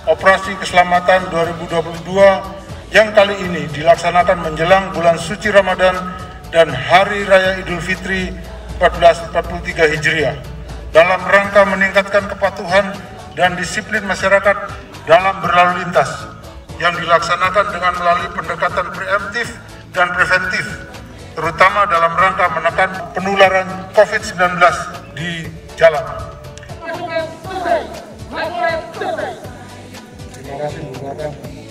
Operasi Keselamatan 2022 yang kali ini dilaksanakan menjelang bulan suci Ramadan dan Hari Raya Idul Fitri 1443 Hijriah dalam rangka meningkatkan kepatuhan dan disiplin masyarakat dalam berlalu lintas yang dilaksanakan dengan melalui pendekatan preemptif dan preventif, terutama dalam rangka menekan penularan COVID-19 di jalan. Terima kasih, Bu Marta.